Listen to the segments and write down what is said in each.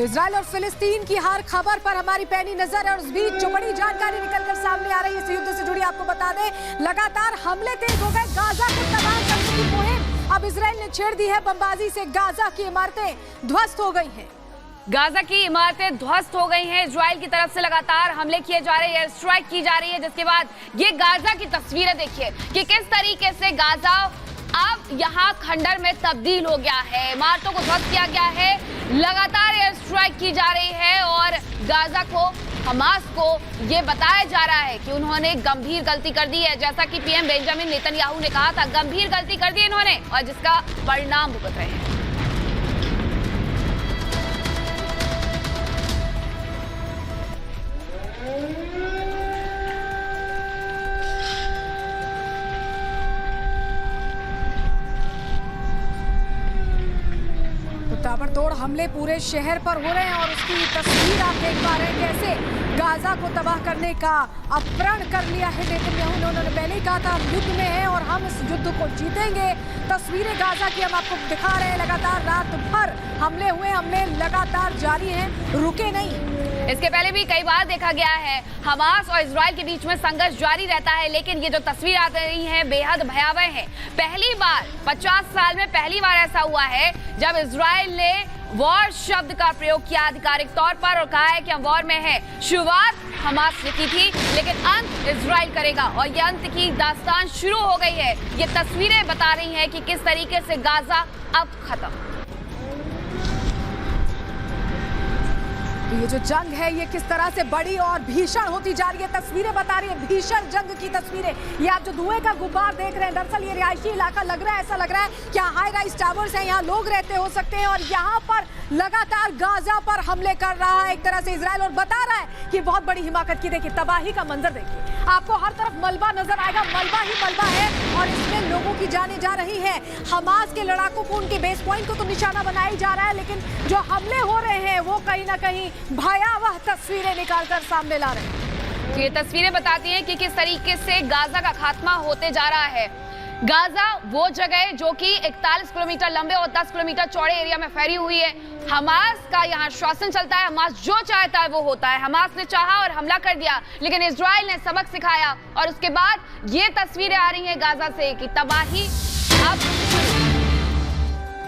तो इजराइल और फिलिस्तीन की हर खबर पर हमारी पैनी नजर है और इस बीच जो बड़ी जानकारी निकलकर सामने आ रही है इस युद्ध से जुड़ी, आपको बता दें लगातार हमले तेज हो गए। गाजा को तबाह करने की मुहिम अब इजराइल ने छेड़ दी है। बमबाजी से गाजा की इमारतें ध्वस्त हो गई हैं। गाजा की इमारतें ध्वस्त हो गई हैं। इजराइल की तरफ से लगातार हमले किए जा रहे हैं, एयर स्ट्राइक की जा रही है, जिसके बाद ये गाजा की तस्वीरें देखिए कि किस तरीके से गाजा अब यहाँ खंडर में तब्दील हो गया है। इमारतों को ध्वस्त किया गया है, लगातार एयर स्ट्राइक की जा रही है और गाजा को, हमास को ये बताया जा रहा है कि उन्होंने गंभीर गलती कर दी है। जैसा कि पीएम बेंजामिन नेतन्याहू ने कहा था, गंभीर गलती कर दी इन्होंने और जिसका परिणाम भुगत रहे हैं। ताबड़तोड़ हमले पूरे शहर पर हो रहे हैं और उसकी तस्वीर आप देख पा रहे हैं कैसे गाजा को तबाह करने का अपहरण कर लिया है नेतन्याहू ने। उन्होंने पहले ही कहा था हम युद्ध में हैं और हम इस युद्ध को जीतेंगे। तस्वीरें गाजा की हम आपको दिखा रहे हैं। लगातार रात भर हमले हुए, हमले लगातार जारी हैं, रुके नहीं। इसके पहले भी कई बार देखा गया है हमास और इजराइल के बीच में संघर्ष जारी रहता है, लेकिन ये जो तस्वीर आ रही है बेहद भयावह है। पहली बार 50 साल में पहली बार ऐसा हुआ है जब इजराइल ने वॉर शब्द का प्रयोग किया आधिकारिक तौर पर और कहा है कि हम वॉर में हैं। शुरुआत हमास ने की थी, लेकिन अंत इजराइल करेगा और ये अंत की दास्तान शुरू हो गई है। ये तस्वीरें बता रही हैं कि किस तरीके से गाजा अब खत्म। ये जो जंग है ये किस तरह से बड़ी और भीषण होती जा रही है। तस्वीरें बता रही है भीषण जंग की तस्वीरें। ये आप जो धुएं का गुब्बार देख रहे हैं, दरअसल ये रिहायशी इलाका लग रहा है, ऐसा लग रहा है कि हाई राइज टावर्स हैं, यहाँ लोग रहते हो सकते हैं और यहाँ पर लगातार गाजा पर हमले कर रहा है एक तरह से इजराइल और बता रहा है कि बहुत बड़ी हिमाकत की। देखिए तबाही का मंजर देखिए, आपको हर तरफ मलबा नजर आएगा, मलबा ही मलबा है और इसमें लोगों की जानें जा रही है। हमास के लड़ाकों को, उनके बेस पॉइंट को तो निशाना बनाया जा रहा है, लेकिन जो हमले हो रहे हैं वो कहीं ना कहीं भयावह तस्वीरें निकालकर सामने ला रहे हैं। ये तस्वीरें बताती हैं कि किस तरीके से गाजा का खात्मा होते जा रहा है। गाजा वो जगह जो कि 41 किलोमीटर लंबे और 10 किलोमीटर चौड़े एरिया में फैली हुई है। हमास का यहाँ शासन चलता है, हमास जो चाहता है वो होता है। हमास ने चाहा और हमला कर दिया, लेकिन इजराइल ने सबक सिखाया और उसके बाद ये तस्वीरें आ रही हैं गाजा से कि तबाही अब।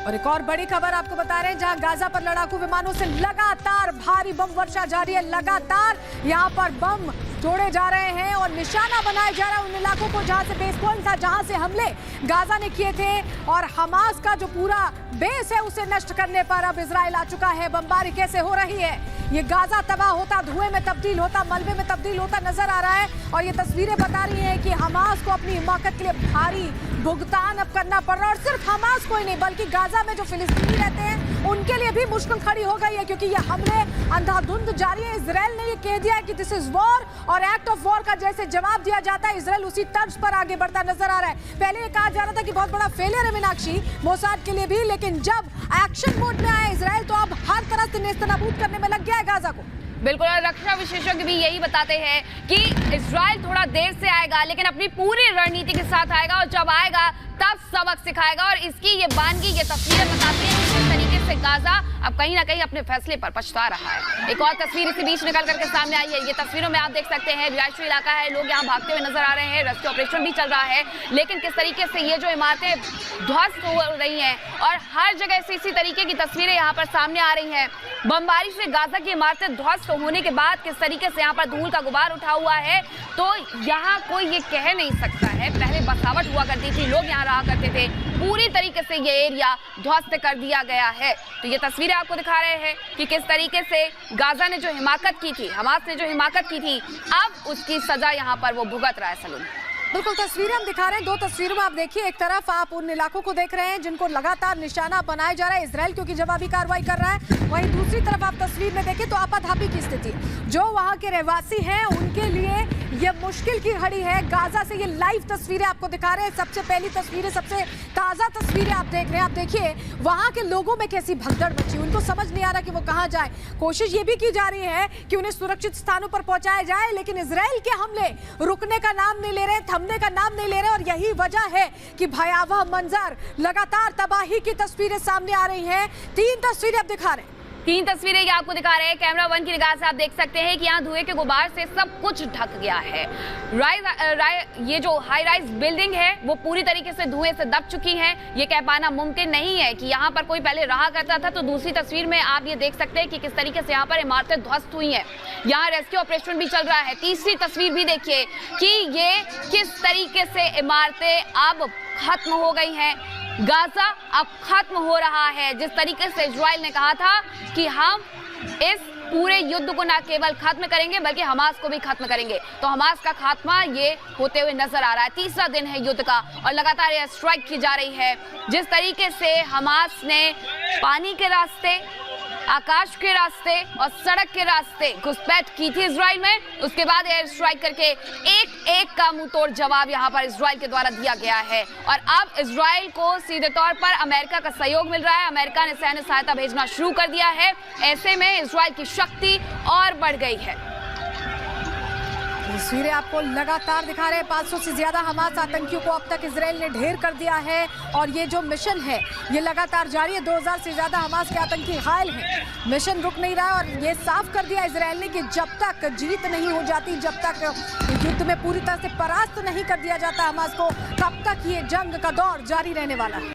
और एक और बड़ी खबर आपको बता रहे हैं, जहां गाजा पर लड़ाकू विमानों से लगातार भारी बम वर्षा जारी है। लगातार यहां पर बम छोड़े जा रहे हैं और निशाना बनाया जा रहा है उन इलाकों को जहां से बेस पॉइंट था, जहां से हमले गाजा ने किए थे। और हमास का जो पूरा बेस है उसे नष्ट करने पर अब इजराइल आ चुका है। बमबारी कैसे हो रही है, ये गाजा तबाह होता, धुएं में तब्दील होता, मलबे में तब्दील होता नजर आ रहा है। और ये तस्वीरें बता रही हैं कि हमास को अपनी हिमाकत के लिए भारी भुगतान अब करना पड़ रहा है। और सिर्फ हमास को ही नहीं बल्कि गाजा में जो फिलिस्तीनी रहते हैं उनके लिए भी मुश्किल खड़ी हो गई है, क्योंकि ये हमले अंधाधुंध जारी है। इजराइल ने ये कह दिया है कि दिस इज वॉर और एक्ट ऑफ वॉर का जैसे जवाब दिया जाता है, इजराइल उसी तर्ज पर आगे बढ़ता नजर आ रहा है। पहले ये कहा जा रहा था कि बहुत बड़ा फेलियर है मीनाक्षी मोसाद के लिए भी, लेकिन जब एक्शन मोड में आया इजराइल तो अब हर तरह से नेस्तनाबूद करने में लग गया है गाजा को। बिल्कुल, और रक्षा विशेषज्ञ भी यही बताते हैं कि इजराइल थोड़ा देर से आएगा लेकिन अपनी पूरी रणनीति के साथ आएगा और जब आएगा तब सबक सिखाएगा। और इसकी ये बानगी, ये तस्वीरें बताती हैं कि किस तरीके से गाजा अब कहीं ना कहीं अपने फैसले पर पछता रहा है। एक और तस्वीर इसी बीच निकल करके सामने आई है। ये तस्वीरों में आप देख सकते हैं रिहायशी इलाका है, लोग यहाँ भागते हुए नजर आ रहे हैं, रेस्क्यू ऑपरेशन भी चल रहा है, लेकिन किस तरीके से ये जो इमारतें ध्वस्त हो रही हैं और हर जगह से इसी तरीके की तस्वीरें यहाँ पर सामने आ रही हैं। बमबारी से गाजा की इमारतें ध्वस्त होने के बाद किस तरीके से यहाँ पर धूल का गुबार उठा हुआ है, तो यहाँ कोई ये कह नहीं सकता है। पहले बसावट हुआ करती थी, लोग यहाँ रहा करते थे, पूरी तरीके से ये एरिया ध्वस्त कर दिया गया है। तो ये तस्वीरें आपको दिखा रहे हैं कि किस तरीके से गाजा ने जो हिमाकत की थी, हमास ने जो हिमाकत की थी, अब उसकी सजा यहाँ पर वो भुगत रहा है। सलून बिल्कुल तस्वीरें हम दिखा रहे हैं, दो तस्वीरों में आप देखिए, एक तरफ आप उन इलाकों को देख रहे हैं जिनको लगातार निशाना बनाया जा रहा है इजराइल, क्योंकि जवाबी कार्रवाई कर रहा है। वहीं दूसरी तरफ आप तस्वीर में देखें तो आपाधापी की स्थिति, जो वहां के रहवासी हैं उनके लिए ये मुश्किल की घड़ी है। गाजा से ये लाइव तस्वीरें आपको दिखा रहे हैं, सबसे पहली तस्वीरें, सबसे ताजा तस्वीरें आप देख रहे हैं। आप देखिए वहां के लोगों में कैसी भगदड़ मची, उनको समझ नहीं आ रहा कि वो कहां जाए। कोशिश ये भी की जा रही है कि उन्हें सुरक्षित स्थानों पर पहुंचाया जाए, लेकिन इजराइल के हमले रुकने का नाम नहीं ले रहे, थमने का नाम नहीं ले रहे। और यही वजह है कि भयावह मंजर, लगातार तबाही की तस्वीरें सामने आ रही हैं। तीन तस्वीरें अब दिखा रहे हैं। तीन तस्वीरें ये आपको दिखा रहे हैं। कैमरा वन की निगाह से आप देख सकते हैं कि यहाँ धुएं के गुबार से सब कुछ ढक गया है। ये जो हाई राइज बिल्डिंग है वो पूरी तरीके से धुएं से दब चुकी है। ये कह पाना मुमकिन नहीं है कि यहाँ पर कोई पहले रहा करता था। तो दूसरी तस्वीर में आप ये देख सकते हैं कि किस तरीके से यहाँ पर इमारतें ध्वस्त हुई हैं। यहाँ रेस्क्यू ऑपरेशन भी चल रहा है। तीसरी तस्वीर भी देखिए कि ये किस तरीके से इमारतें अब खत्म हो गई हैं। गाजा अब खत्म हो रहा है। जिस तरीके से इजराइल ने कहा था कि हम इस पूरे युद्ध को न केवल खत्म करेंगे बल्कि हमास को भी खत्म करेंगे, तो हमास का खात्मा ये होते हुए नजर आ रहा है। तीसरा दिन है युद्ध का और लगातार एयर स्ट्राइक की जा रही है। जिस तरीके से हमास ने पानी के रास्ते, आकाश के रास्ते और सड़क के रास्ते घुसपैठ की थी इजराइल में, उसके बाद एयर स्ट्राइक करके एक एक का मुंह तोड़ जवाब यहां पर इजराइल के द्वारा दिया गया है। और अब इजराइल को सीधे तौर पर अमेरिका का सहयोग मिल रहा है। अमेरिका ने सैन्य सहायता भेजना शुरू कर दिया है। ऐसे में इजराइल की शक्ति और बढ़ गई है। तस्वीरें आपको लगातार दिखा रहे हैं। 500 से ज्यादा हमास आतंकियों को अब तक इजराइल ने ढेर कर दिया है और ये जो मिशन है ये लगातार जारी है। 2000 से ज्यादा हमास के आतंकी घायल हैं। मिशन रुक नहीं रहा है और ये साफ कर दिया इजराइल ने कि जब तक जीत नहीं हो जाती, जब तक युद्ध में पूरी तरह से परास्त नहीं कर दिया जाता हमास को, तब तक ये जंग का दौर जारी रहने वाला है।